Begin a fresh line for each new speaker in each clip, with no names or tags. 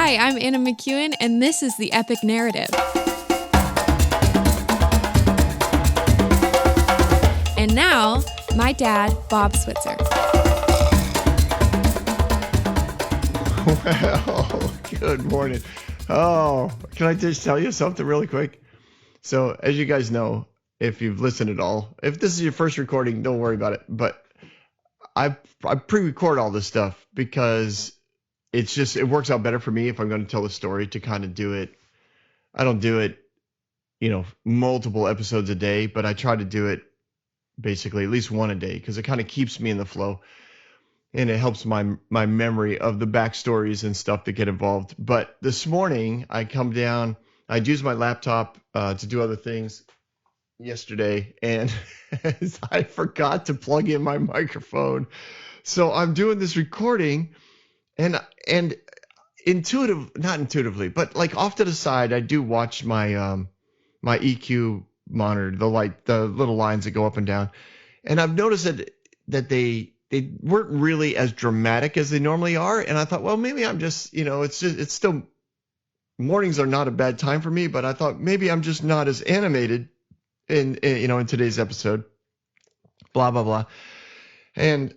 Hi, I'm Anna McEwen, and this is The Epic Narrative. And now, my dad, Bob Switzer.
Well, good morning. Oh, can I just tell you something really quick? So, as you guys know, if you've listened at all, if this is your first recording, don't worry about it. But I pre-record all this stuff because it works out better for me if I'm going to tell a story to kind of do it. I don't do it, multiple episodes a day, but I try to do it basically at least one a day because it kind of keeps me in the flow. And it helps my memory of the backstories and stuff that get involved. But this morning, I come down, I'd use my laptop to do other things yesterday, and I forgot to plug in my microphone. So I'm doing this recording, and not intuitively, but like off to the side, I do watch my my EQ monitor, the little lines that go up and down. And I've noticed that they weren't really as dramatic as they normally are. And I thought, well, maybe I'm just, it's still, mornings are not a bad time for me, but I thought maybe I'm just not as animated in today's episode, blah, blah, blah. And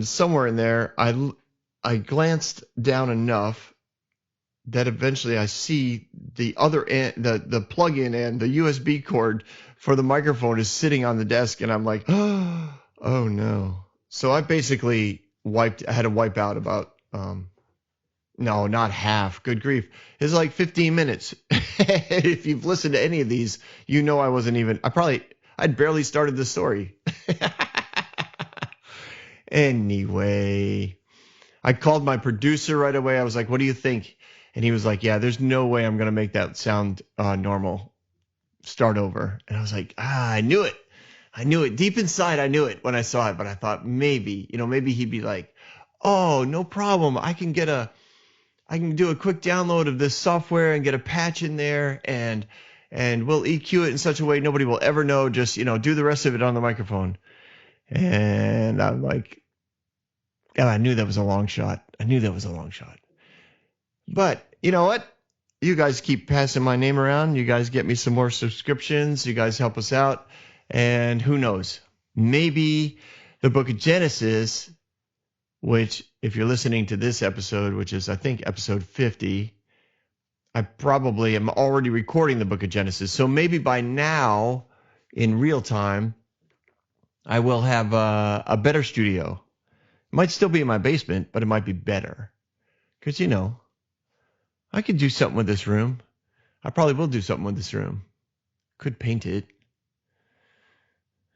somewhere in there, I glanced down enough that eventually I see the other end, the plug-in and the USB cord for the microphone is sitting on the desk. And I'm like, oh no. So I basically had to wipe out about, no, not half. Good grief. It's like 15 minutes. If you've listened to any of these, you know I'd barely started the story. Anyway, I called my producer right away. I was like, what do you think? And he was like, yeah, there's no way I'm going to make that sound normal. Start over. And I was like, I knew it. Deep inside, I knew it when I saw it, but I thought maybe he'd be like, oh, no problem. I can do a quick download of this software and get a patch in there and we'll EQ it in such a way nobody will ever know. Just, do the rest of it on the microphone. And I'm like, yeah, I knew that was a long shot. But you know what? You guys keep passing my name around. You guys get me some more subscriptions. You guys help us out. And who knows, maybe the book of Genesis, which if you're listening to this episode, which is I think episode 50, I probably am already recording the book of Genesis. So maybe by now in real time, I will have a better studio. It might still be in my basement, but it might be better. Because, I could do something with this room. I probably will do something with this room. Could paint it.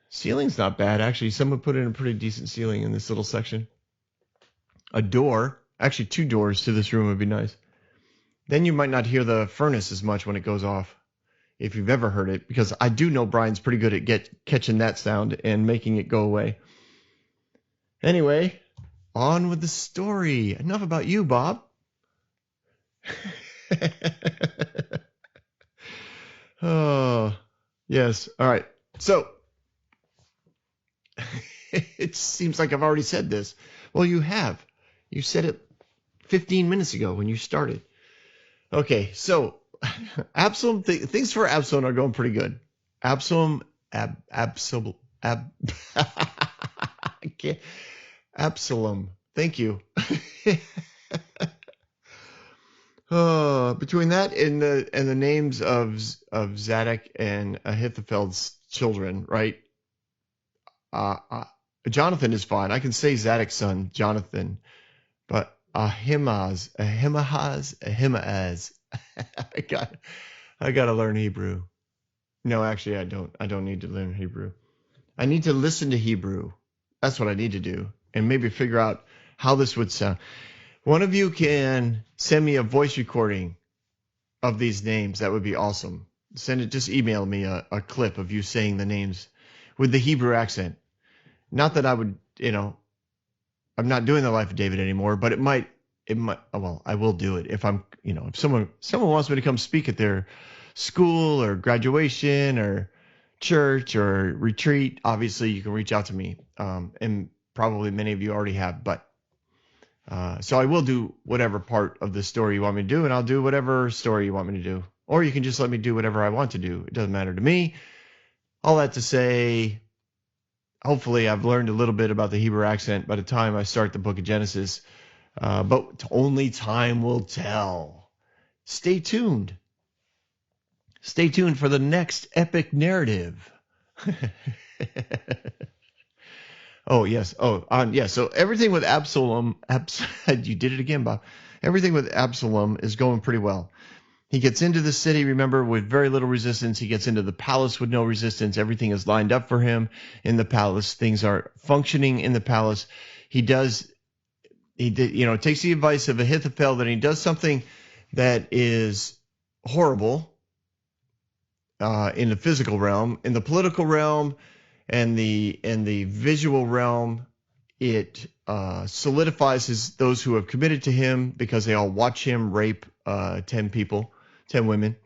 Ceiling's not bad, actually. Someone put in a pretty decent ceiling in this little section. A door, actually 2 doors to this room would be nice. Then you might not hear the furnace as much when it goes off, if you've ever heard it, because I do know Brian's pretty good at catching that sound and making it go away. Anyway, on with the story. Enough about you, Bob. Oh, yes. All right. So, it seems like I've already said this. Well, you have. You said it 15 minutes ago when you started. Okay, so Absalom, things for Absalom are going pretty good. Absalom, Absalom. Thank you. Between that and the names of Zadok and Ahithophel's children, right? Jonathan is fine. I can say Zadok's son, Jonathan, but Ahimaaz. I gotta learn Hebrew. No, actually, I don't. I don't need to learn Hebrew. I need to listen to Hebrew. That's what I need to do, and maybe figure out how this would sound. One of you can send me a voice recording of these names. That would be awesome. Just email me a clip of you saying the names with the Hebrew accent. Not that I would, I'm not doing the Life of David anymore, but it might, well, I will do it if I'm, if someone wants me to come speak at their school or graduation or church or retreat, obviously you can reach out to me. And probably many of you already have, but So I will do whatever part of the story you want me to do, and I'll do whatever story you want me to do. Or you can just let me do whatever I want to do. It doesn't matter to me. All that to say, hopefully I've learned a little bit about the Hebrew accent by the time I start the book of Genesis. But only time will tell. Stay tuned. Stay tuned for the next epic narrative. Oh, yes. So everything with Absalom, you did it again, Bob. Everything with Absalom is going pretty well. He gets into the city, remember, with very little resistance. He gets into the palace with no resistance. Everything is lined up for him in the palace. Things are functioning in the palace. Takes the advice of Ahithophel, that he does something that is horrible in the physical realm. In the political realm and the visual realm, it solidifies those who have committed to him, because they all watch him rape 10 women.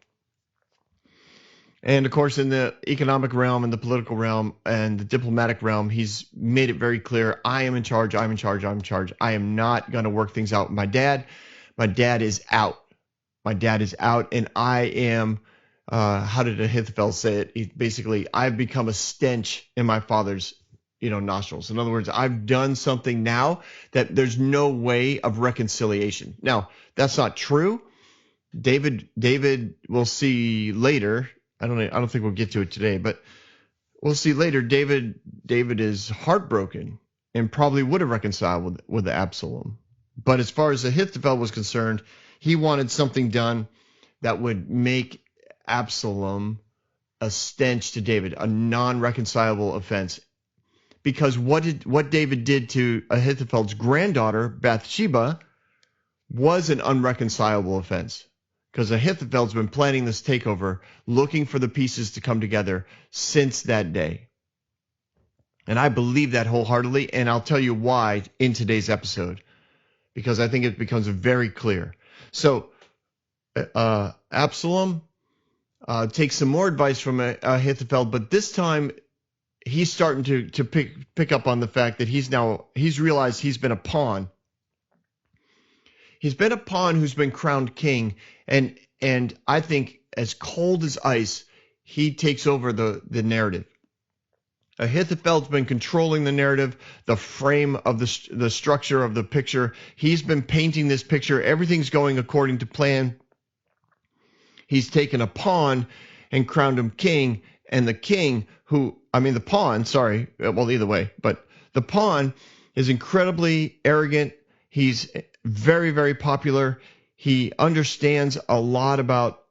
And of course, in the economic realm and the political realm and the diplomatic realm, he's made it very clear, I am in charge, I'm in charge, I'm in charge. I am not going to work things out with my dad. My dad is out. My dad is out, and I am, how did Ahithophel say it? Basically, I've become a stench in my father's nostrils. In other words, I've done something now that there's no way of reconciliation. Now, that's not true. David, we'll see later. I don't think we'll get to it today, but we'll see later. David is heartbroken and probably would have reconciled with Absalom. But as far as Ahithophel was concerned, he wanted something done that would make Absalom a stench to David, a non-reconcilable offense. Because what David did to Ahithophel's granddaughter, Bathsheba, was an unreconcilable offense. Because Ahithophel's been planning this takeover, looking for the pieces to come together since that day. And I believe that wholeheartedly, and I'll tell you why in today's episode, because I think it becomes very clear. So Absalom takes some more advice from Ahithophel, but this time he's starting to pick up on the fact that he's realized he's been a pawn. He's been a pawn who's been crowned king, and I think as cold as ice, he takes over the narrative. Ahithophel's been controlling the narrative, the frame of the structure of the picture. He's been painting this picture. Everything's going according to plan. He's taken a pawn and crowned him king, and the pawn, either way, but the pawn is incredibly arrogant. He's very, very popular. He understands a lot about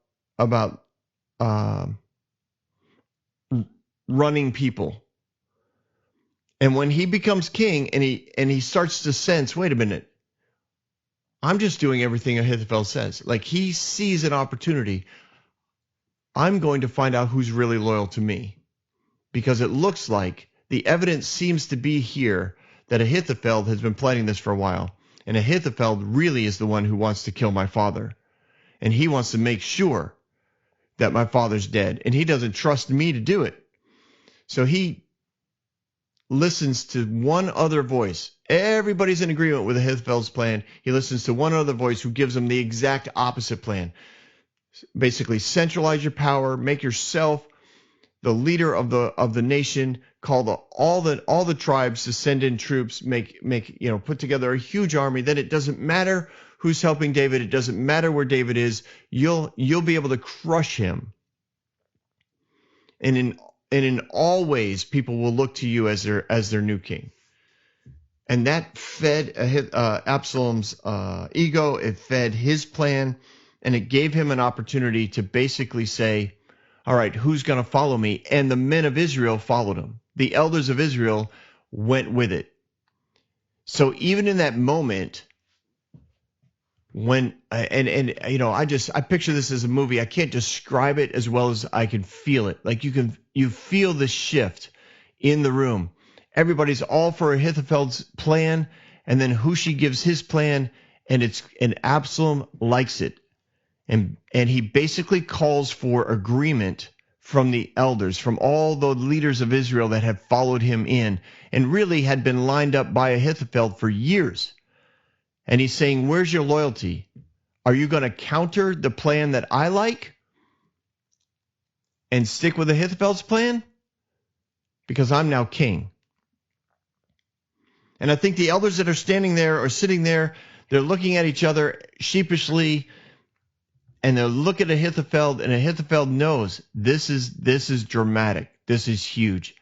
running people. And when he becomes king and he starts to sense, wait a minute, I'm just doing everything Ahithophel says. Like, he sees an opportunity. I'm going to find out who's really loyal to me, because it looks like the evidence seems to be here that Ahithophel has been planning this for a while. And Ahithophel really is the one who wants to kill my father. And he wants to make sure that my father's dead. And he doesn't trust me to do it. So he listens to one other voice. Everybody's in agreement with Ahithophel's plan. He listens to one other voice who gives him the exact opposite plan. Basically, centralize your power, make yourself the leader of the nation, call all the tribes to send in troops, put together a huge army. Then it doesn't matter who's helping David. It doesn't matter where David is. You'll be able to crush him. And in all ways, people will look to you as their new king. And that fed Absalom's ego. It fed his plan, and it gave him an opportunity to basically say, all right, who's going to follow me? And the men of Israel followed him. The elders of Israel went with it. So even in that moment, when I picture this as a movie. I can't describe it as well as I can feel it. Like you feel the shift in the room. Everybody's all for Ahithophel's plan, and then Hushi gives his plan, and Absalom likes it. And he basically calls for agreement from the elders, from all the leaders of Israel that had followed him in and really had been lined up by Ahithophel for years. And he's saying, where's your loyalty? Are you going to counter the plan that I like and stick with Ahithophel's plan? Because I'm now king. And I think the elders that are standing there or sitting there, they're looking at each other sheepishly, and they'll look at Ahithophel, and Ahithophel knows this is dramatic. This is huge.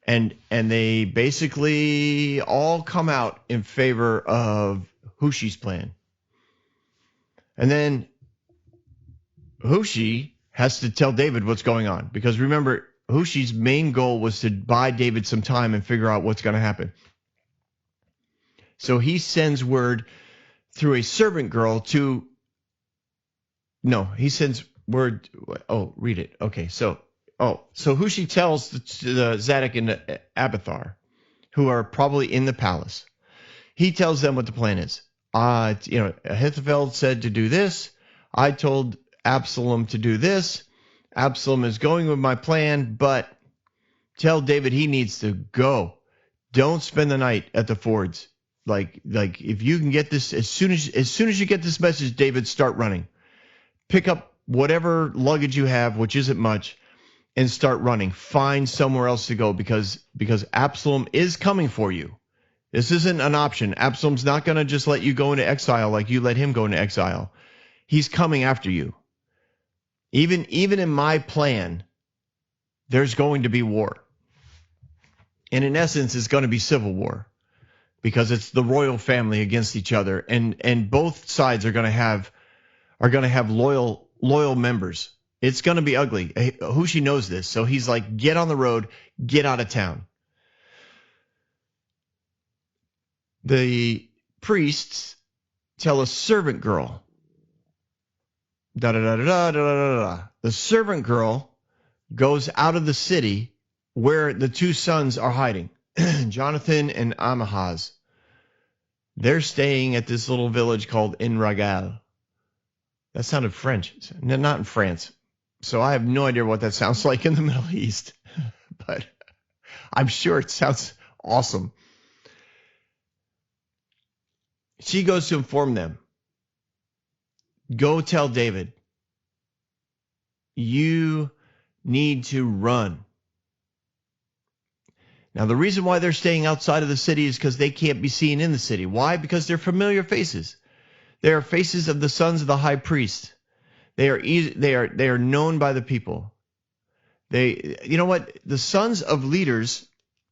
And they basically all come out in favor of Hushi's plan. And then Hushi has to tell David what's going on. Because remember, Hushi's main goal was to buy David some time and figure out what's going to happen. So he sends word through a servant girl to... No, he sends word... Oh, read it. Okay, so Hushi tells the Zadok and Abiathar, who are probably in the palace. He tells them what the plan is. Ahithophel said to do this. I told Absalom to do this. Absalom is going with my plan, but tell David he needs to go. Don't spend the night at the fords. Like if you can get this, as soon as you get this message, David, start running. Pick up whatever luggage you have, which isn't much, and start running. Find somewhere else to go because Absalom is coming for you. This isn't an option. Absalom's not going to just let you go into exile like you let him go into exile. He's coming after you. Even in my plan, there's going to be war. And in essence, it's going to be civil war because it's the royal family against each other. And both sides are going to have loyal members. It's going to be ugly. Hushi knows this. So he's like, get on the road, get out of town. The priests tell a servant girl, The servant girl goes out of the city where the two sons are hiding, Jonathan and Amahaz. They're staying at this little village called En-Rogel. That sounded French. Not in France. So I have no idea what that sounds like in the Middle East. But I'm sure it sounds awesome. She goes to inform them. Go tell David, you need to run. Now, the reason why they're staying outside of the city is because they can't be seen in the city. Why? Because they're familiar faces. They are faces of the sons of the high priest. They are known by the people. You know what? The sons of leaders,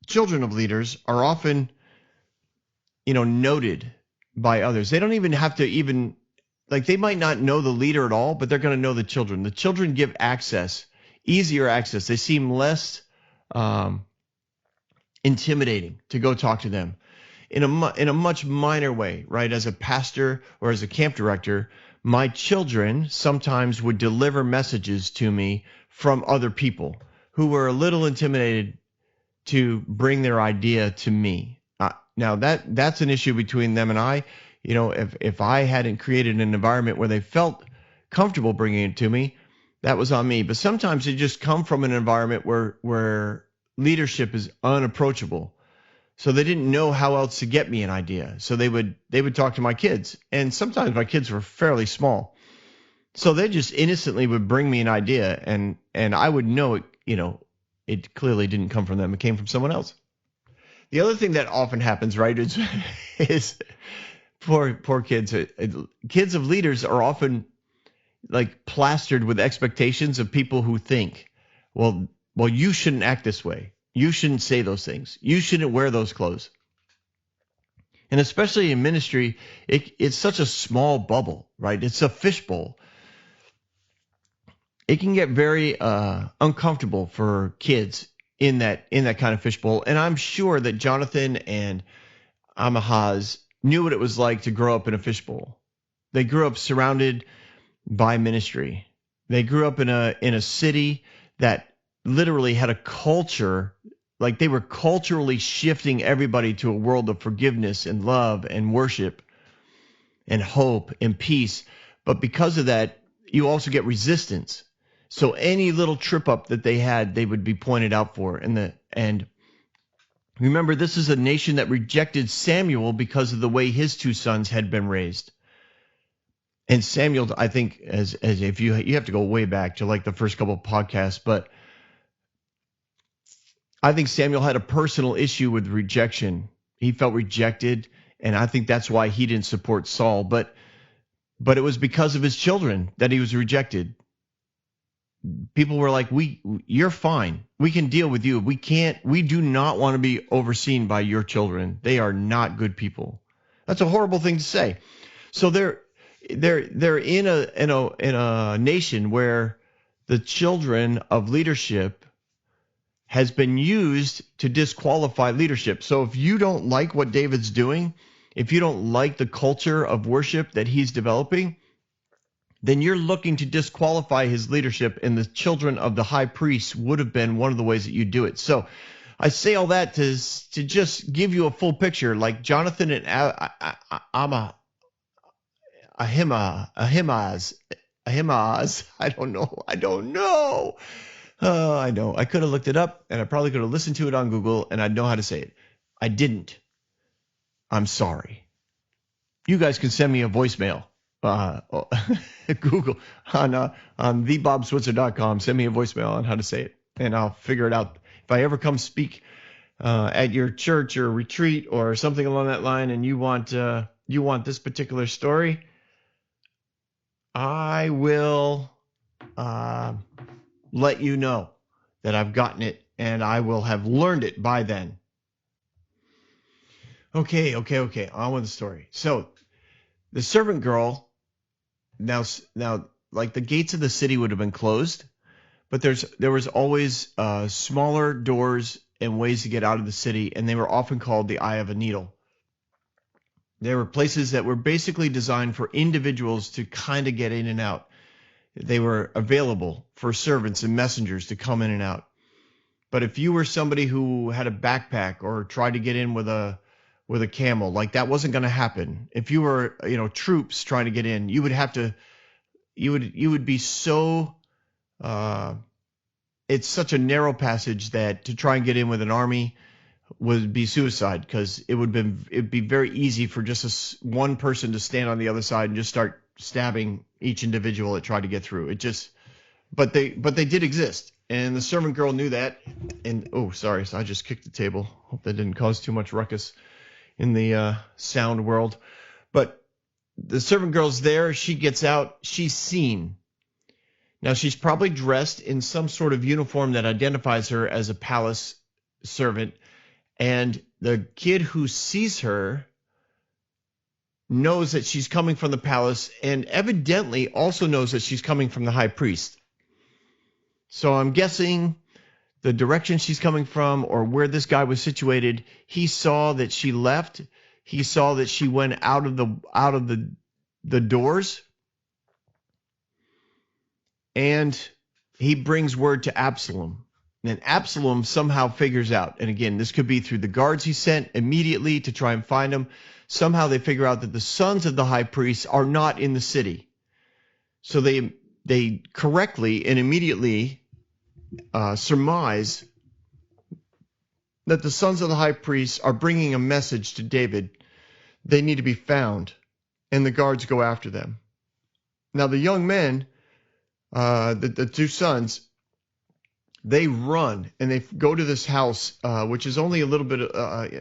children of leaders, are often, noted by others. They don't even have to they might not know the leader at all, but they're going to know the children. The children give easier access. They seem less intimidating to go talk to them in a much minor way, right? As a pastor or as a camp director, my children sometimes would deliver messages to me from other people who were a little intimidated to bring their idea to me. Now that's an issue between them and I. If I hadn't created an environment where they felt comfortable bringing it to me, that was on me. But sometimes they just come from an environment where leadership is unapproachable. So they didn't know how else to get me an idea. So they would talk to my kids. And sometimes my kids were fairly small. So they just innocently would bring me an idea and I would know it clearly didn't come from them. It came from someone else. The other thing that often happens, right, is poor kids. Kids of leaders are often like plastered with expectations of people who think, well, you shouldn't act this way. You shouldn't say those things. You shouldn't wear those clothes. And especially in ministry, it's such a small bubble, right? It's a fishbowl. It can get very uncomfortable for kids in that kind of fishbowl. And I'm sure that Jonathan and Amahaz knew what it was like to grow up in a fishbowl. They grew up surrounded by ministry. They grew up in a city that literally had a culture, like they were culturally shifting everybody to a world of forgiveness and love and worship and hope and peace. But because of that, you also get resistance. So any little trip up that they had, they would be pointed out for. And Remember, this is a nation that rejected Samuel because of the way his two sons had been raised. And Samuel, I think, as if you have to go way back to like the first couple of podcasts, but I think Samuel had a personal issue with rejection. He felt rejected, and I think that's why he didn't support Saul. But it was because of his children that he was rejected. People were like, you're fine. We can deal with you. We do not want to be overseen by your children. They are not good people. That's a horrible thing to say. So they're in a nation where the children of leadership has been used to disqualify leadership. So if you don't like what David's doing, if you don't like the culture of worship that he's developing, then you're looking to disqualify his leadership, and the children of the high priest would have been one of the ways that you do it. So I say all that to just give you a full picture, like Jonathan and Ahimaaz. I don't know. I know. I could have looked it up, and I probably could have listened to it on Google, and I'd know how to say it. I didn't. I'm sorry. You guys can send me a voicemail. Google on thebobswitzer.com. Send me a voicemail on how to say it, and I'll figure it out. If I ever come speak at your church or retreat or something along that line, and you want this particular story, I will let you know that I've gotten it, and I will have learned it by then. Okay. On with the story. So the servant girl, now, like the gates of the city would have been closed, but there was always smaller doors and ways to get out of the city, and they were often called the eye of a needle. There were places that were basically designed for individuals to kind of get in and out. They were available for servants and messengers to come in and out. But if you were somebody who had a backpack or tried to get in with a camel, like that wasn't going to happen. If you were, troops trying to get in, you would have to, you would be so, it's such a narrow passage that to try and get in with an army would be suicide, because it'd be very easy for just one person to stand on the other side and just start stabbing each individual that tried to get through. But they did exist, and the servant girl knew that. And sorry, so I just kicked the table. Hope that didn't cause too much ruckus in the sound world. But the servant girl's there. She gets out. She's seen. Now she's probably dressed in some sort of uniform that identifies her as a palace servant. And the kid who sees her knows that she's coming from the palace, and evidently also knows that she's coming from the high priest. So I'm guessing the direction she's coming from, or where this guy was situated, he saw that she left. He saw that she went out of the doors, and he brings word to Absalom. And Absalom somehow figures out, and again, this could be through the guards he sent immediately to try and find him. Somehow they figure out that the sons of the high priest are not in the city. So they correctly and immediately surmise that the sons of the high priest are bringing a message to David. They need to be found, and the guards go after them. Now the young men, the two sons, they run and they go to this house, which is only a little bit,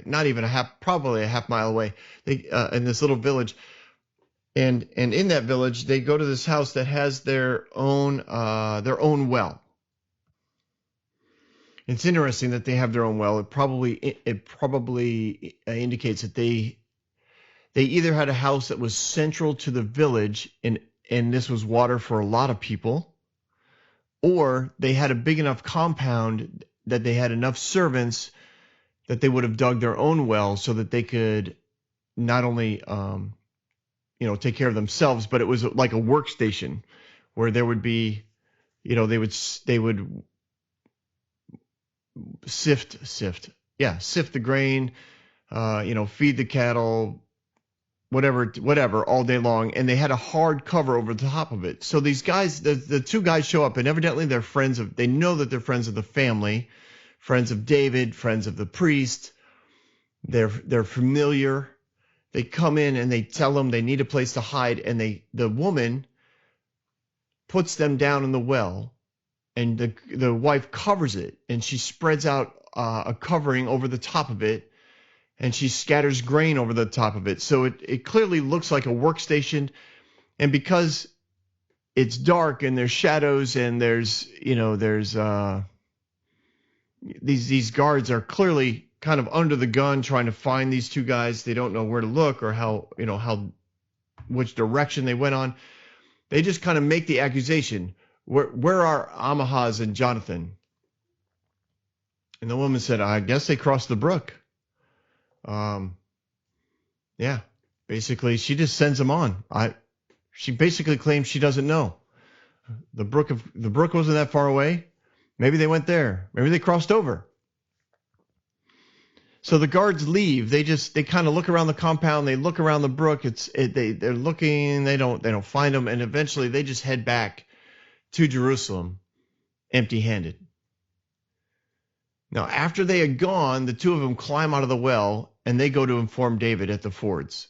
not even probably a half mile away. In this little village, and in that village, they go to this house that has their own well. It's interesting that they have their own well. It probably indicates that they either had a house that was central to the village, and this was water for a lot of people, or they had a big enough compound that they had enough servants that they would have dug their own well so that they could not only take care of themselves, but it was like a workstation where there would be, they would sift the grain, feed the cattle, whatever, all day long, and they had a hard cover over the top of it. So these guys, the two guys show up, and evidently they know that they're friends of the family, friends of David, friends of the priest, They're familiar. They come in and they tell them they need a place to hide, and the woman puts them down in the well, and the wife covers it, and she spreads out a covering over the top of it, and she scatters grain over the top of it. So it clearly looks like a workstation, and because it's dark and there's shadows and there's these guards are clearly kind of under the gun trying to find these two guys. They don't know where to look or which direction they went on. They just kind of make the accusation, where are Ahaz and Jonathan? And the woman said, I guess they crossed the brook. Yeah, basically she just sends them on. She basically claims she doesn't know. The brook wasn't that far away. Maybe they went there. Maybe they crossed over. So the guards leave. They kind of look around the compound. They look around the brook. They're looking. They don't find them, and eventually they just head back to Jerusalem, empty-handed. Now, after they had gone, the two of them climb out of the well, and they go to inform David at the fords.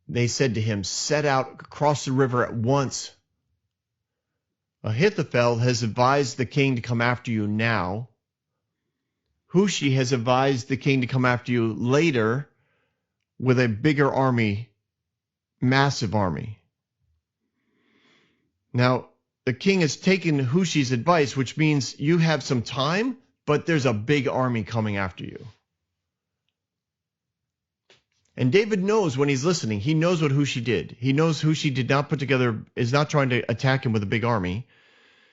They said to him, "Set out across the river at once. Ahithophel has advised the king to come after you now. Hushai has advised the king to come after you later with a bigger army, massive army." Now, the king has taken Hushai's advice, which means you have some time, but there's a big army coming after you. And David knows when he's listening, he knows what Hushai did. He knows Hushai is not trying to attack him with a big army.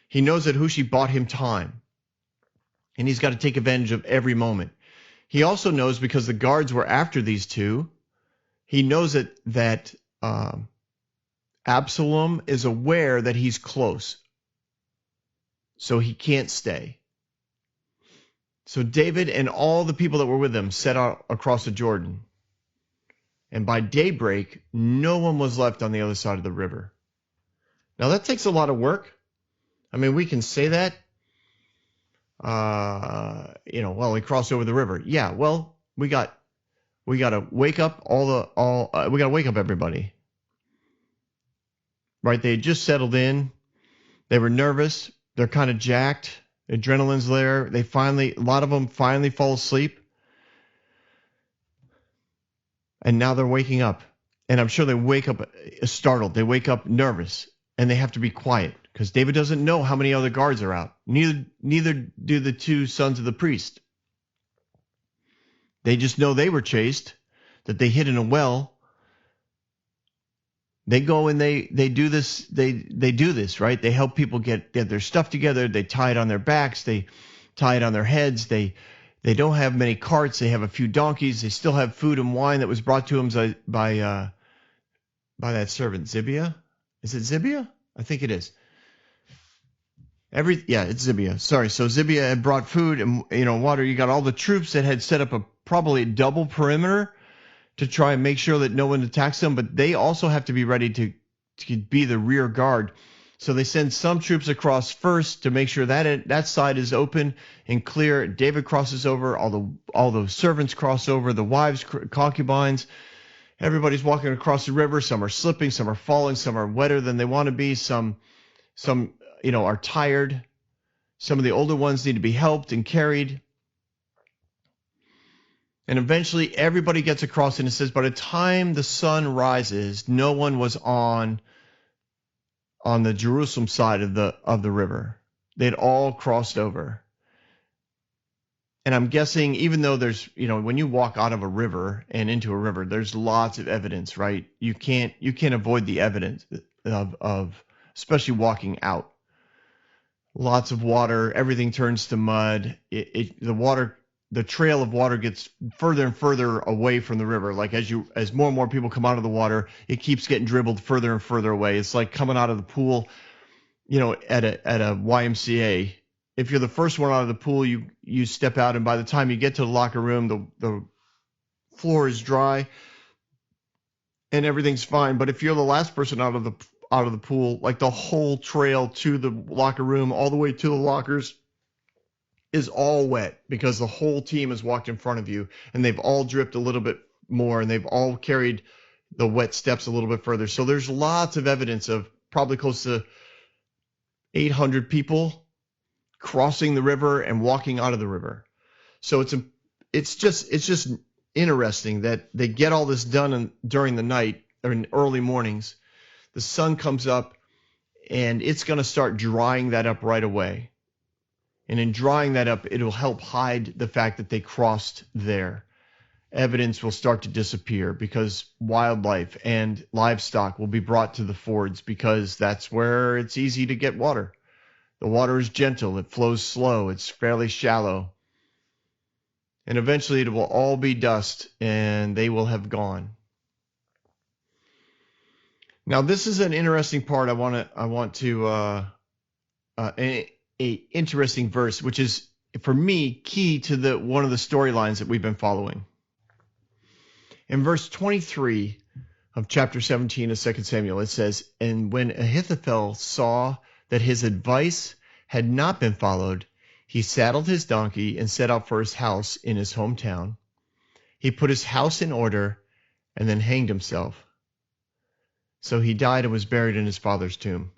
He knows that Hushai bought him time, and he's got to take advantage of every moment. He also knows, because the guards were after these two, he knows that Absalom is aware that he's close, so he can't stay. So David and all the people that were with him set out across the Jordan. And by daybreak, no one was left on the other side of the river. Now that takes a lot of work. I mean, we can say that. We crossed over the river. Yeah, well, we got to wake up we got to wake up everybody. Right? They had just settled in. They were nervous. They're kind of jacked. Adrenaline's there. A lot of them finally fall asleep. And now they're waking up. And I'm sure they wake up startled. They wake up nervous. And they have to be quiet, because David doesn't know how many other guards are out. Neither do the two sons of the priest. They just know they were chased, that they hid in a well. They go and they do this. They do this, right? They help people get their stuff together. They tie it on their backs. They tie it on their heads. They don't have many carts. They have a few donkeys. They still have food and wine that was brought to them by that servant Zibiah. Is it Zibiah? I think it is. It's Zibiah. Sorry. So Zibiah had brought food and water. You got all the troops that had set up probably a double perimeter to try and make sure that no one attacks them, but they also have to be ready to be the rear guard. So they send some troops across first to make sure that side is open and clear. David crosses over. All the servants cross over. The wives, concubines. Everybody's walking across the river. Some are slipping. Some are falling. Some are wetter than they want to be. Some are tired. Some of the older ones need to be helped and carried. And eventually everybody gets across, and it says by the time the sun rises, no one was on the Jerusalem side of the river. They'd all crossed over. And I'm guessing, even though there's, when you walk out of a river and into a river, there's lots of evidence, right? You can't avoid the evidence of especially walking out. Lots of water, everything turns to mud. The trail of water gets further and further away from the river. Like as more and more people come out of the water, it keeps getting dribbled further and further away. It's like coming out of the pool, at a YMCA. If you're the first one out of the pool, you step out, and by the time you get to the locker room, the floor is dry and everything's fine. But if you're the last person out of the pool, like the whole trail to the locker room, all the way to the lockers, is all wet because the whole team has walked in front of you and they've all dripped a little bit more and they've all carried the wet steps a little bit further. So there's lots of evidence of probably close to 800 people crossing the river and walking out of the river. So it's just interesting that they get all this done during the night or in early mornings. The sun comes up and it's going to start drying that up right away. And in drying that up, it'll help hide the fact that they crossed there. Evidence will start to disappear because wildlife and livestock will be brought to the fords because that's where it's easy to get water. The water is gentle, it flows slow, it's fairly shallow. And eventually it will all be dust and they will have gone. Now this is an interesting part. A interesting verse, which is for me key to one of the storylines that we've been following. In verse 23 of chapter 17 of 2 Samuel, it says, "And when Ahithophel saw that his advice had not been followed, he saddled his donkey and set out for his house in his hometown. He put his house in order and then hanged himself. So he died and was buried in his father's tomb."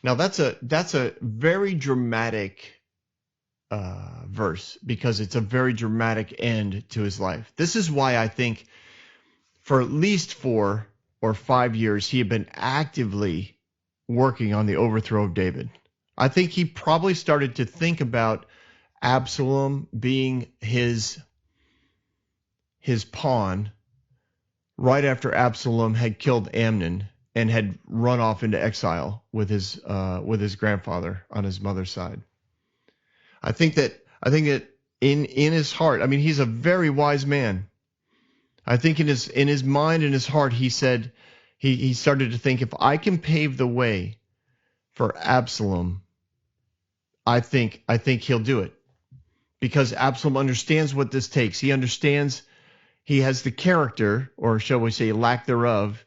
Now that's a very dramatic verse because it's a very dramatic end to his life. This is why I think for at least 4 or 5 years he had been actively working on the overthrow of David. I think he probably started to think about Absalom being his pawn right after Absalom had killed Amnon and had run off into exile with his grandfather on his mother's side. I think that in his heart, I mean, he's a very wise man. I think in his mind and his heart, he said he started to think, if I can pave the way for Absalom, I think he'll do it, because Absalom understands what this takes. He understands he has the character, or shall we say lack thereof,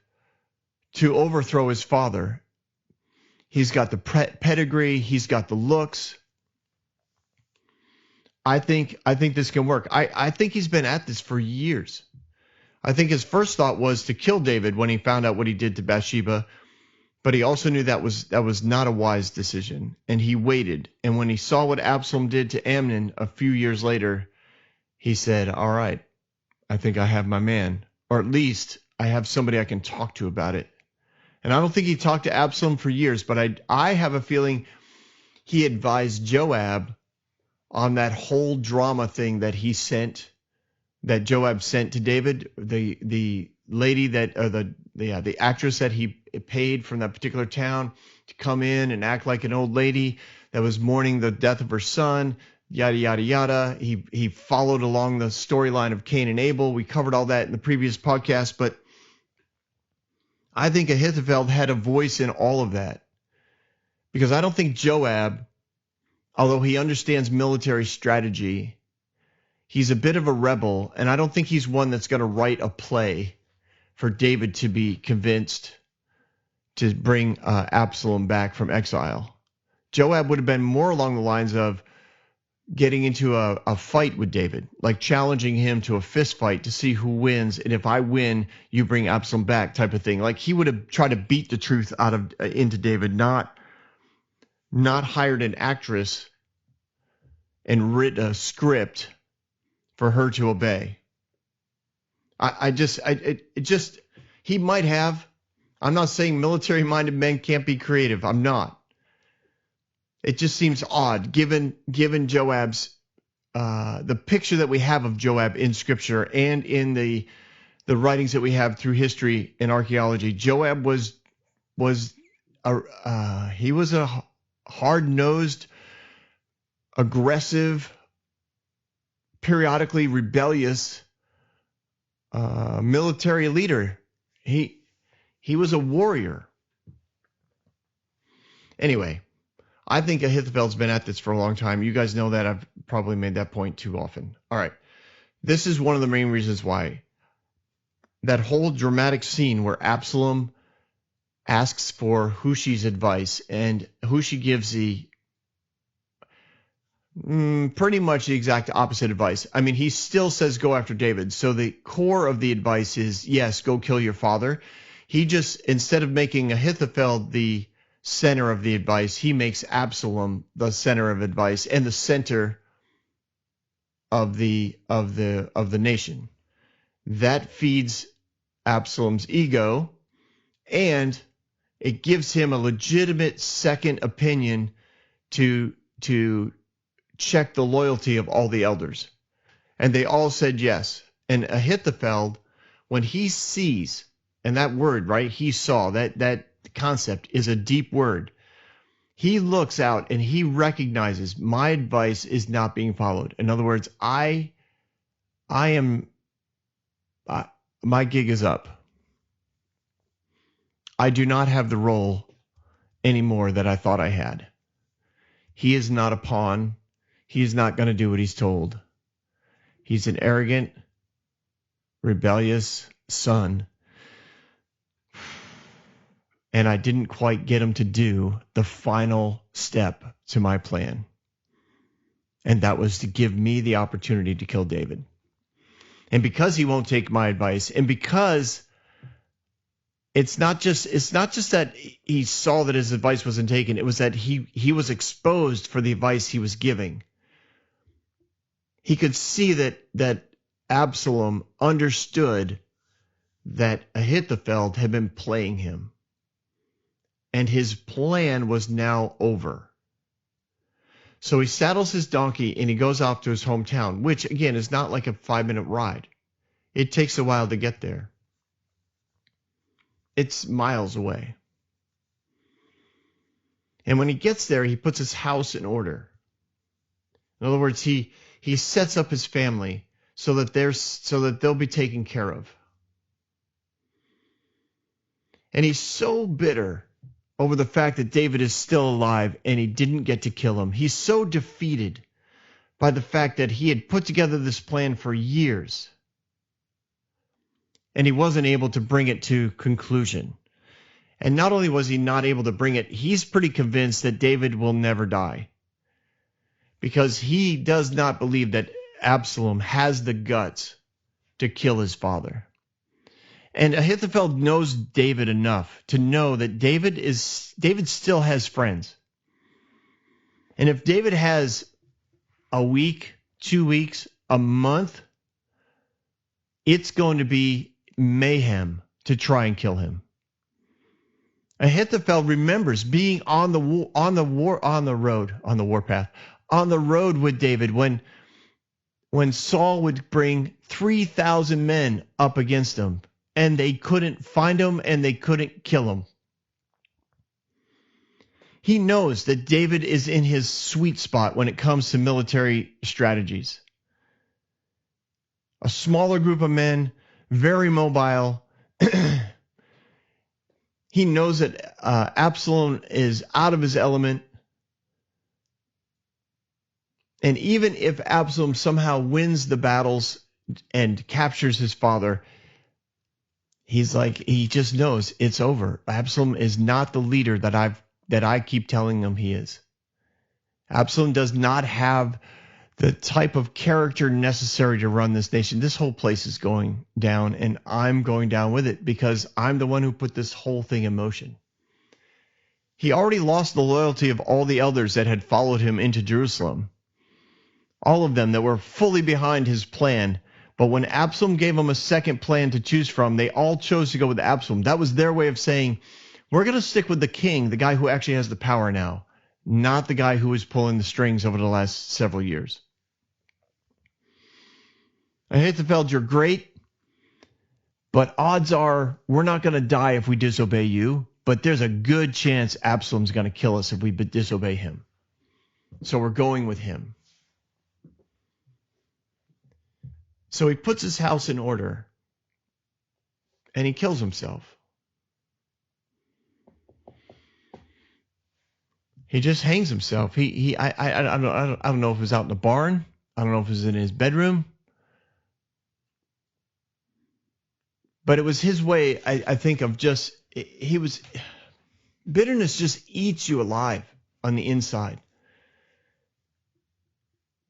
to overthrow his father. He's got the pedigree. He's got the looks. I think this can work. I think he's been at this for years. I think his first thought was to kill David when he found out what he did to Bathsheba, but he also knew that was not a wise decision, and he waited. And when he saw what Absalom did to Amnon a few years later, he said, all right, I think I have my man, or at least I have somebody I can talk to about it. And I don't think he talked to Absalom for years, but I have a feeling he advised Joab on that whole drama thing that Joab sent to David, the lady the actress that he paid from that particular town to come in and act like an old lady that was mourning the death of her son, yada, yada, yada. He followed along the storyline of Cain and Abel. We covered all that in the previous podcast, but I think Ahithophel had a voice in all of that, because I don't think Joab, although he understands military strategy, he's a bit of a rebel, and I don't think he's one that's going to write a play for David to be convinced to bring Absalom back from exile. Joab would have been more along the lines of getting into a fight with David, like challenging him to a fist fight to see who wins, and if I win, you bring Absalom back, type of thing. Like he would have tried to beat the truth into David, not hired an actress and writ a script for her to obey. He might have. I'm not saying military-minded men can't be creative. I'm not. It just seems odd, given Joab's the picture that we have of Joab in Scripture and in the writings that we have through history and archaeology. Joab was a hard-nosed, aggressive, periodically rebellious military leader. He was a warrior. Anyway, I think Ahithophel's been at this for a long time. You guys know that. I've probably made that point too often. All right. This is one of the main reasons why that whole dramatic scene where Absalom asks for Hushi's advice and Hushi gives Pretty much the exact opposite advice. I mean, he still says go after David. So the core of the advice is, yes, go kill your father. He just, instead of making Ahithophel the center of the advice, he makes Absalom the center of advice and the center of the nation. That feeds Absalom's ego, and it gives him a legitimate second opinion to check the loyalty of all the elders. And they all said yes. And Ahithophel, when he sees, and that word, right, he saw, that concept is a deep word. He looks out and he recognizes my advice is not being followed. In other words, my gig is up. I do not have the role anymore that I thought I had. He is not a pawn. He is not going to do what he's told. He's an arrogant, rebellious son. And I didn't quite get him to do the final step to my plan. And that was to give me the opportunity to kill David. And because he won't take my advice, and because it's not just that he saw that his advice wasn't taken, it was that he was exposed for the advice he was giving. He could see that Absalom understood that Ahithophel had been playing him. And his plan was now over. So he saddles his donkey and he goes off to his hometown, which again is not like a 5-minute ride. It takes a while to get there. It's miles away. And when he gets there, he puts his house in order. In other words, he sets up his family so that they'll be taken care of. And he's so bitter over the fact that David is still alive and he didn't get to kill him. He's so defeated by the fact that he had put together this plan for years and he wasn't able to bring it to conclusion. And not only was he not able to bring it, he's pretty convinced that David will never die, because he does not believe that Absalom has the guts to kill his father. And Ahithophel knows David enough to know that David still has friends. And if David has a week, 2 weeks, a month, it's going to be mayhem to try and kill him. Ahithophel remembers being on the road with David when Saul would bring 3,000 men up against him, and they couldn't find him and they couldn't kill him. He knows that David is in his sweet spot when it comes to military strategies. A smaller group of men, very mobile. He knows that Absalom is out of his element. And even if Absalom somehow wins the battles and captures his father, he just knows it's over. Absalom is not the leader that I keep telling him he is. Absalom does not have the type of character necessary to run this nation. This whole place is going down, and I'm going down with it because I'm the one who put this whole thing in motion. He already lost the loyalty of all the elders that had followed him into Jerusalem. All of them that were fully behind his plan. But when Absalom gave them a second plan to choose from, they all chose to go with Absalom. That was their way of saying, we're going to stick with the king, the guy who actually has the power now, not the guy who was pulling the strings over the last several years. Ahithophel, you're great, but odds are we're not going to die if we disobey you, but there's a good chance Absalom's going to kill us if we disobey him. So we're going with him. So he puts his house in order and he kills himself. He just hangs himself. I don't know if it was out in the barn. I don't know if it was in his bedroom. But it was his way, I think, of just, bitterness just eats you alive on the inside.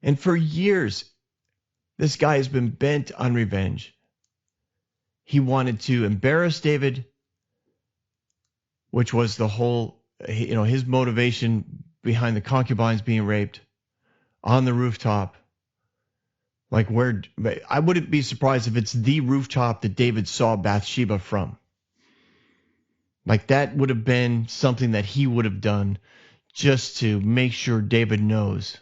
And for years, this guy has been bent on revenge. He wanted to embarrass David, which was the whole, his motivation behind the concubines being raped on the rooftop. Like I wouldn't be surprised if it's the rooftop that David saw Bathsheba from. Like that would have been something that he would have done just to make sure David knows.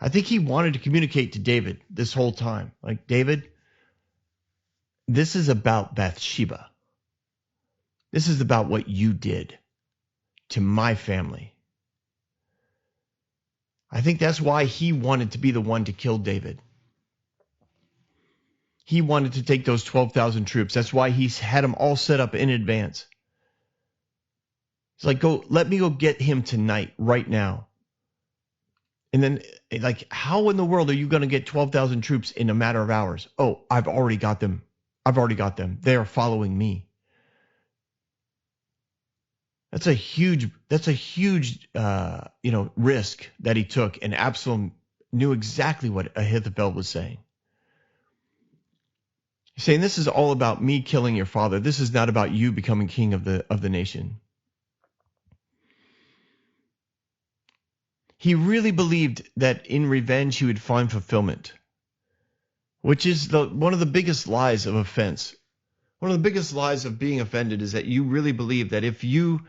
I think he wanted to communicate to David this whole time. Like, David, this is about Bathsheba. This is about what you did to my family. I think that's why he wanted to be the one to kill David. He wanted to take those 12,000 troops. That's why he's had them all set up in advance. It's like, let me go get him tonight, right now. And then, like, how in the world are you going to get 12,000 troops in a matter of hours? Oh, I've already got them. They are following me. That's a huge risk that he took, and Absalom knew exactly what Ahithophel was saying. He's saying, this is all about me killing your father. This is not about you becoming king of the nation. He really believed that in revenge he would find fulfillment, which is one of the biggest lies of offense. One of the biggest lies of being offended is that you really believe that if you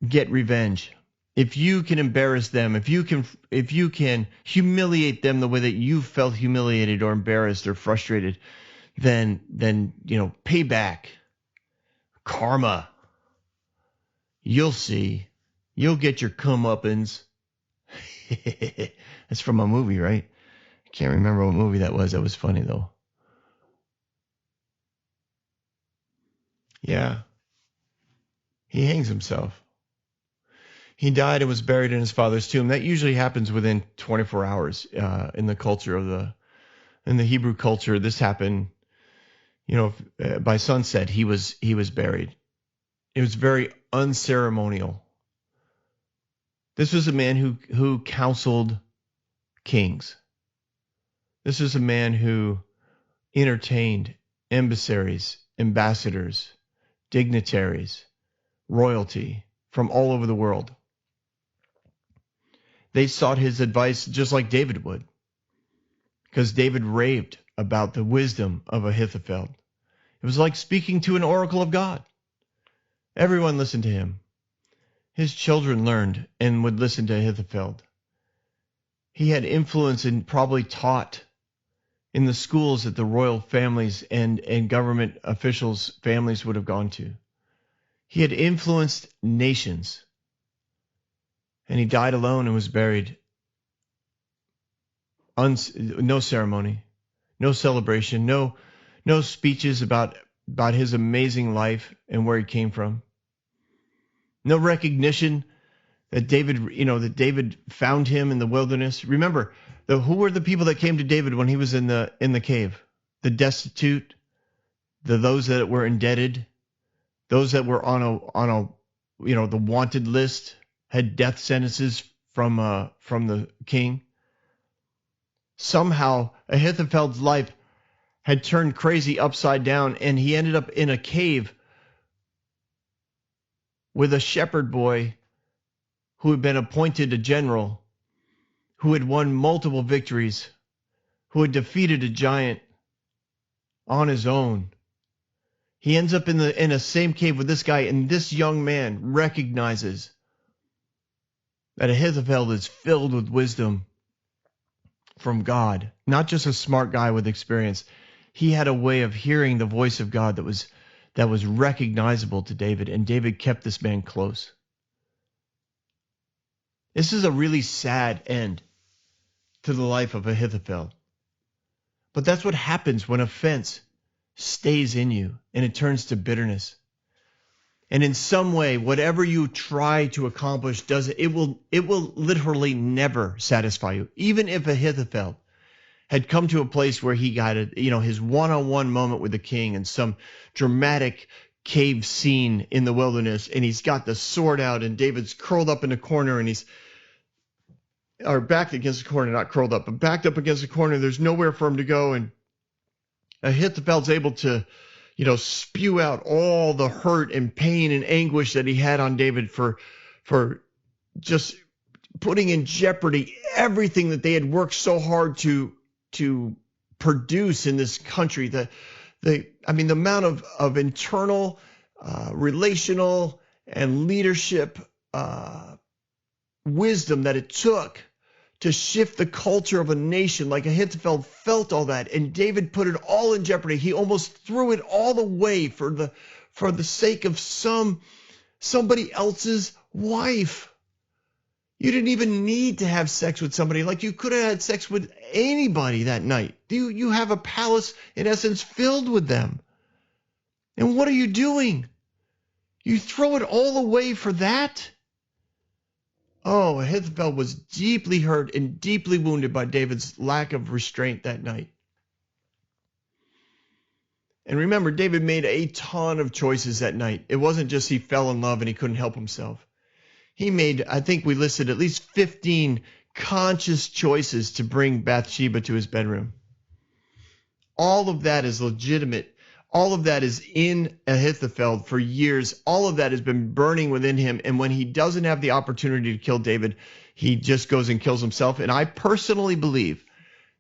get revenge, if you can embarrass them, if you can humiliate them the way that you felt humiliated or embarrassed or frustrated, then payback, karma, you'll see. You'll get your comeuppance. That's from a movie, right? I can't remember what movie that was. That was funny, though. Yeah. He hangs himself. He died and was buried in his father's tomb. That usually happens within 24 hours in the culture in the Hebrew culture. This happened, by sunset. He was buried. It was very unceremonial. This was a man who counseled kings. This was a man who entertained emissaries, ambassadors, dignitaries, royalty from all over the world. They sought his advice just like David would, because David raved about the wisdom of Ahithophel. It was like speaking to an oracle of God. Everyone listened to him. His children learned and would listen to Ahithophel. He had influence and probably taught in the schools that the royal families and government officials' families would have gone to. He had influenced nations. And he died alone and was buried. No ceremony, no celebration, no speeches about his amazing life and where he came from. No recognition that David found him in the wilderness. Remember, who were the people that came to David when he was in the cave? The destitute, those that were indebted, those that were on a the wanted list, had death sentences from the king. Somehow Ahithophel's life had turned crazy upside down, and he ended up in a cave with a shepherd boy who had been appointed a general, who had won multiple victories, who had defeated a giant on his own. He ends up in a same cave with this guy, and this young man recognizes that Ahithophel is filled with wisdom from God, not just a smart guy with experience. He had a way of hearing the voice of God that was recognizable to David, and David kept this man close. This is a really sad end to the life of Ahithophel. But that's what happens when offense stays in you and it turns to bitterness. And in some way, whatever you try to accomplish it will literally never satisfy you. Even if Ahithophel had come to a place where he got his one-on-one moment with the king in some dramatic cave scene in the wilderness, and he's got the sword out, and David's curled up in a corner, and or backed against the corner, not curled up, but backed up against the corner. There's nowhere for him to go. And Ahithophel's able to, spew out all the hurt and pain and anguish that he had on David for just putting in jeopardy everything that they had worked so hard to produce in this country. The amount of internal, relational, and leadership wisdom that it took to shift the culture of a nation. Like Ahithophel felt all that, and David put it all in jeopardy. He almost threw it all away for the sake of somebody else's wife. You didn't even need to have sex with somebody. Like, you could have had sex with anybody that night. You have a palace, in essence, filled with them. And what are you doing? You throw it all away for that? Oh, Ahithophel was deeply hurt and deeply wounded by David's lack of restraint that night. And remember, David made a ton of choices that night. It wasn't just he fell in love and he couldn't help himself. He made, I think we listed at least 15 conscious choices to bring Bathsheba to his bedroom. All of that is legitimate. All of that is in Ahithophel for years. All of that has been burning within him. And when he doesn't have the opportunity to kill David, he just goes and kills himself. And I personally believe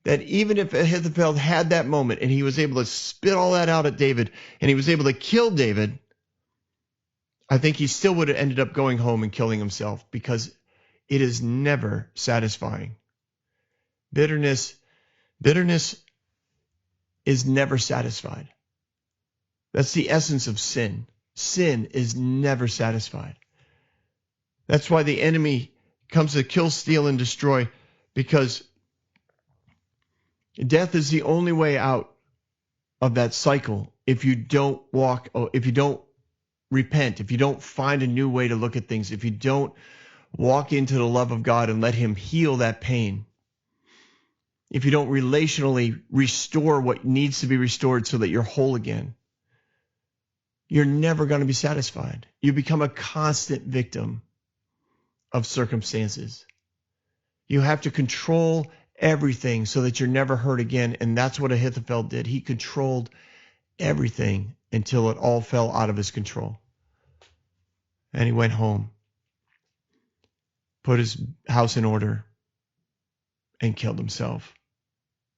that even if Ahithophel had that moment and he was able to spit all that out at David and he was able to kill David, I think he still would have ended up going home and killing himself, because it is never satisfying. Bitterness is never satisfied. That's the essence of sin. Sin is never satisfied. That's why the enemy comes to kill, steal, and destroy, because death is the only way out of that cycle if you don't repent, if you don't find a new way to look at things, if you don't walk into the love of God and let him heal that pain, if you don't relationally restore what needs to be restored so that you're whole again, you're never going to be satisfied. You become a constant victim of circumstances. You have to control everything so that you're never hurt again. And that's what Ahithophel did. He controlled everything until it all fell out of his control. And he went home, put his house in order, and killed himself.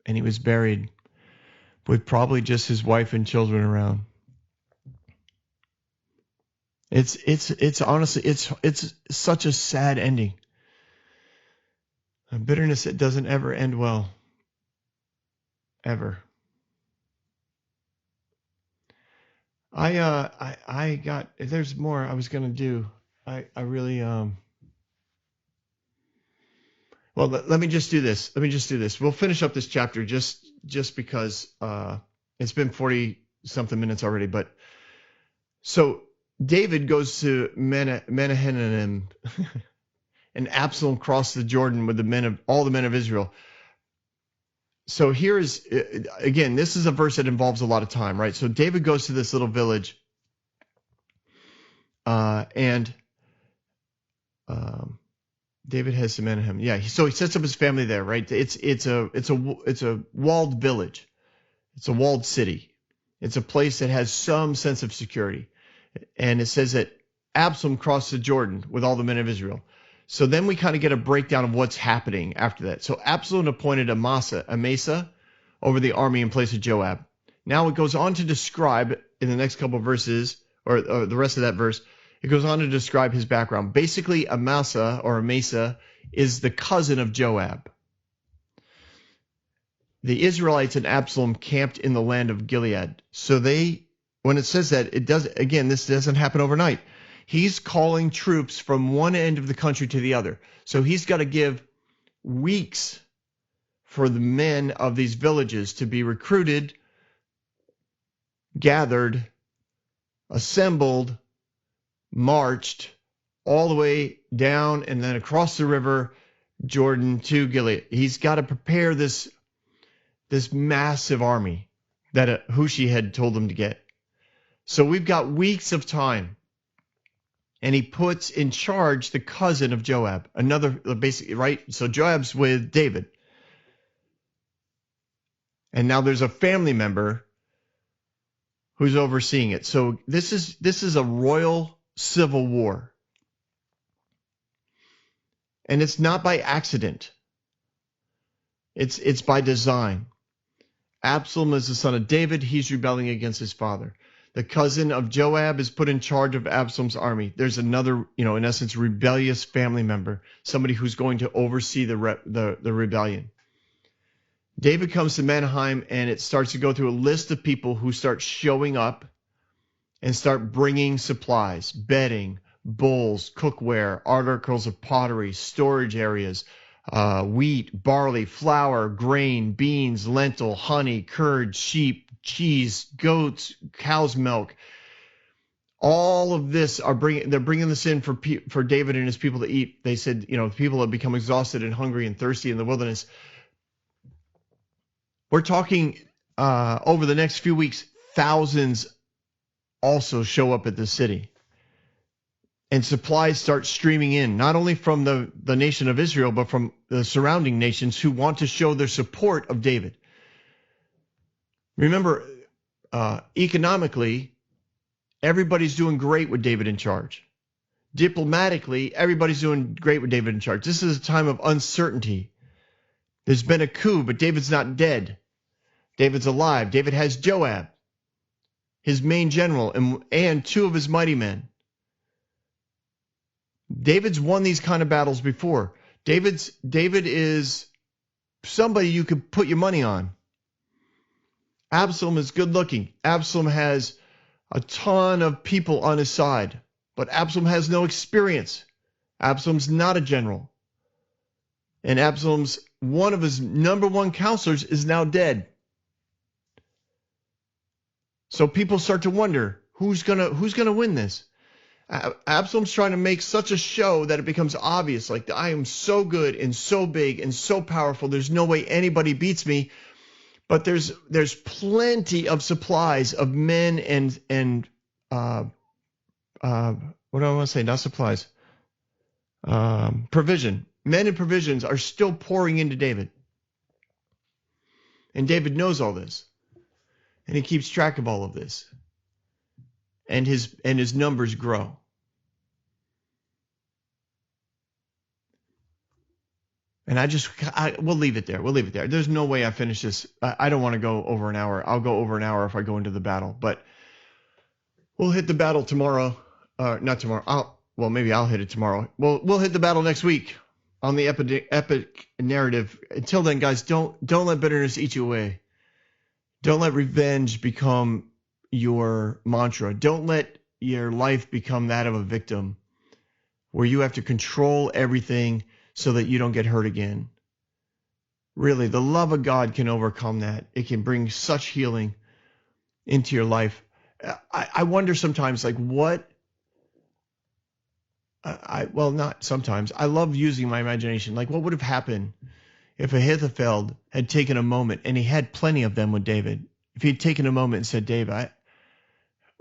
And he was buried with probably just his wife and children around. It's honestly, it's such a sad ending. A bitterness that doesn't ever end well. Ever. There's more I was gonna do. I really well, let me just do this. We'll finish up this chapter just because it's been 40 something minutes already. But so David goes to Mahanaim, and Absalom crossed the Jordan with all the men of Israel. So here is, again, this is a verse that involves a lot of time, right? So David goes to this little village, and David has some Mahanaim. Yeah, so he sets up his family there, right? It's a walled village. It's a walled city. It's a place that has some sense of security. And it says that Absalom crossed the Jordan with all the men of Israel. So then we kind of get a breakdown of what's happening after that. So Absalom appointed Amasa over the army in place of Joab. Now it goes on to describe in the next couple of verses, or the rest of that verse, it goes on to describe his background. Basically, Amasa is the cousin of Joab. The Israelites and Absalom camped in the land of Gilead. So when it says that, this doesn't happen overnight. He's calling troops from one end of the country to the other. So he's got to give weeks for the men of these villages to be recruited, gathered, assembled, marched all the way down and then across the river Jordan to Gilead. He's got to prepare this massive army that Hushai had told him to get. So we've got weeks of time. and he puts in charge the cousin of Joab, another, basically, right? So Joab's with David. And now there's a family member who's overseeing it. So this is a royal civil war. And it's not by accident. It's by design. Absalom is the son of David. He's rebelling against his father. The cousin of Joab is put in charge of Absalom's army. There's another, in essence, rebellious family member, somebody who's going to oversee the rebellion. David comes to Mahanaim, and it starts to go through a list of people who start showing up and start bringing supplies, bedding, bowls, cookware, articles of pottery, storage areas, wheat, barley, flour, grain, beans, lentil, honey, curd, sheep, cheese, goats, cow's milk. All of this they're bringing this in for David and his people to eat. They said, people have become exhausted and hungry and thirsty in the wilderness. We're talking over the next few weeks, thousands also show up at the city. And supplies start streaming in, not only from the nation of Israel, but from the surrounding nations who want to show their support of David. Remember, economically, everybody's doing great with David in charge. Diplomatically, everybody's doing great with David in charge. This is a time of uncertainty. There's been a coup, but David's not dead. David's alive. David has Joab, his main general, and two of his mighty men. David's won these kind of battles before. David is somebody you could put your money on. Absalom is good looking. Absalom has a ton of people on his side, but Absalom has no experience. Absalom's not a general. And Absalom's one of his number one counselors is now dead. So people start to wonder, who's gonna win this? Absalom's trying to make such a show that it becomes obvious, like, I am so good and so big and so powerful, there's no way anybody beats me. But there's plenty of supplies of men and what do I want to say? Not supplies. Provision. Men and provisions are still pouring into David. And David knows all this. And he keeps track of all of this. And his numbers grow. And we'll leave it there. We'll leave it there. There's no way I finish this. I don't want to go over an hour. I'll go over an hour if I go into the battle. But we'll hit the battle tomorrow. Not tomorrow. Maybe I'll hit it tomorrow. We'll hit the battle next week on the epic narrative. Until then, guys, don't let bitterness eat you away. Don't let revenge become your mantra. Don't let your life become that of a victim where you have to control everything so that you don't get hurt again. Really, the love of God can overcome that. It can bring such healing into your life. I wonder sometimes, like, what? Not sometimes. I love using my imagination. Like, what would have happened if Ahithophel had taken a moment, and he had plenty of them with David? If he'd taken a moment and said, Dave,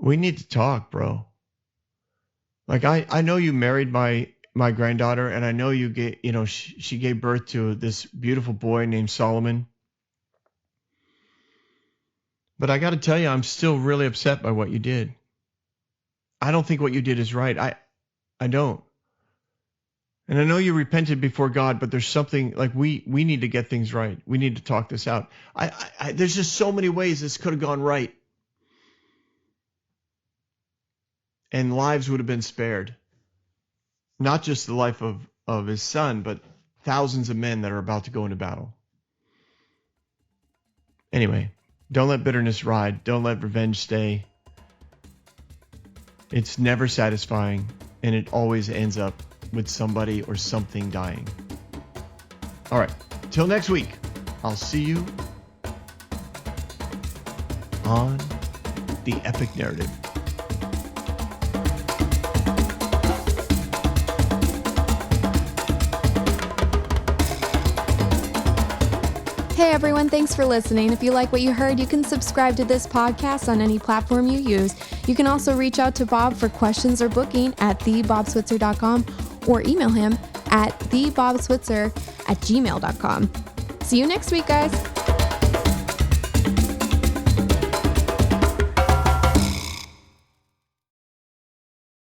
we need to talk, bro. Like, I know you married my granddaughter, and I know she gave birth to this beautiful boy named Solomon. But I got to tell you, I'm still really upset by what you did. I don't think what you did is right. I don't. And I know you repented before God, but there's something like we need to get things right. We need to talk this out. There's just so many ways this could have gone right. And lives would have been spared. Not just the life of his son, but thousands of men that are about to go into battle. Anyway, don't let bitterness ride. Don't let revenge stay. It's never satisfying, and it always ends up with somebody or something dying. All right, till next week, I'll see you on the Epic Narrative.
Hey everyone, thanks for listening. If you like what you heard, you can subscribe to this podcast on any platform you use. You can also reach out to Bob for questions or booking at thebobswitzer.com or email him at thebobswitzer@gmail.com. See you next week, guys.